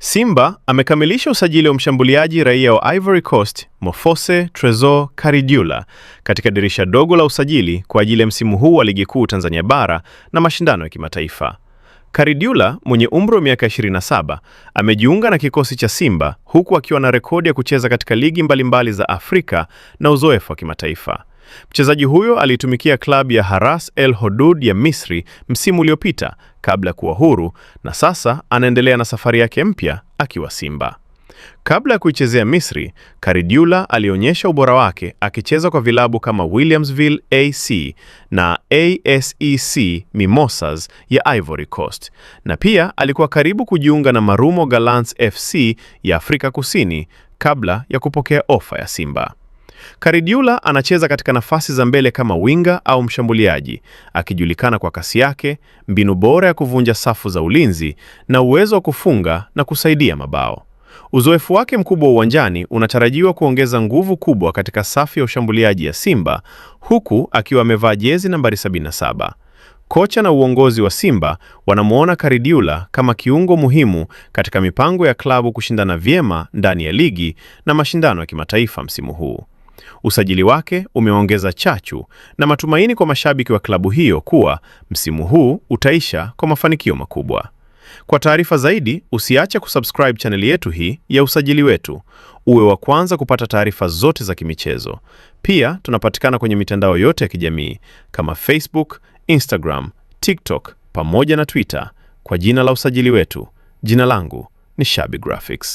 Simba amekamilisha usajili wa mshambuliaji raia wa Ivory Coast, Mofose Tresor Karidioulah katika dirisha dogo la usajili kwa ajili ya msimu huu wa Ligi Kuu Tanzania Bara na mashindano ya kimataifa. Karidioulah mwenye umri wa miaka 27 amejiunga na kikosi cha Simba huku akiwa na rekodi ya kucheza katika ligi mbalimbali za Afrika na uzoefu wa kimataifa. Mchezaji huyo alitumikia klabu ya Haras El Hodood ya Misri msimu uliopita kabla ya kuwa huru, na sasa anaendelea na safari yake mpya akiwa Simba. Kabla ya kuichezea Misri, Karidioulah alionyesha ubora wake akicheza kwa vilabu kama Williamsville AC na ASEC Mimosas ya Ivory Coast, na pia alikuwa karibu kujiunga na Marumo Gallants FC ya Afrika Kusini kabla ya kupokea ofa ya Simba. Karidioulah anacheza katika nafasi za mbele kama winga au mshambuliaji, akijulikana kwa kasi yake, mbinu bora ya kuvunja safu za ulinzi na uwezo wa kufunga na kusaidia mabao. Uzoefu wake mkubwa uwanjani unatarajiwa kuongeza nguvu kubwa katika safu ya ushambuliaji ya Simba, huku akiwa amevaa jezi nambari 77. Kocha na uongozi wa Simba wanamuona Karidioulah kama kiungo muhimu katika mipango ya klabu kushindana vyema ndani ya ligi na mashindano ya kimataifa msimu huu. Usajili wake umeongeza chachu na matumaini kwa mashabiki wa klabu hiyo kuwa msimu huu utaisha kwa mafanikio makubwa. Kwa taarifa zaidi, usiache kusubscribe chaneli yetu hii ya Usajili Wetu, uwe wa kwanza kupata taarifa zote za kimichezo. Pia tunapatikana kwenye mitandao yote ya kijamii kama Facebook, Instagram, TikTok pamoja na Twitter kwa jina la Usajili Wetu. Jina langu ni Shabby Graphics.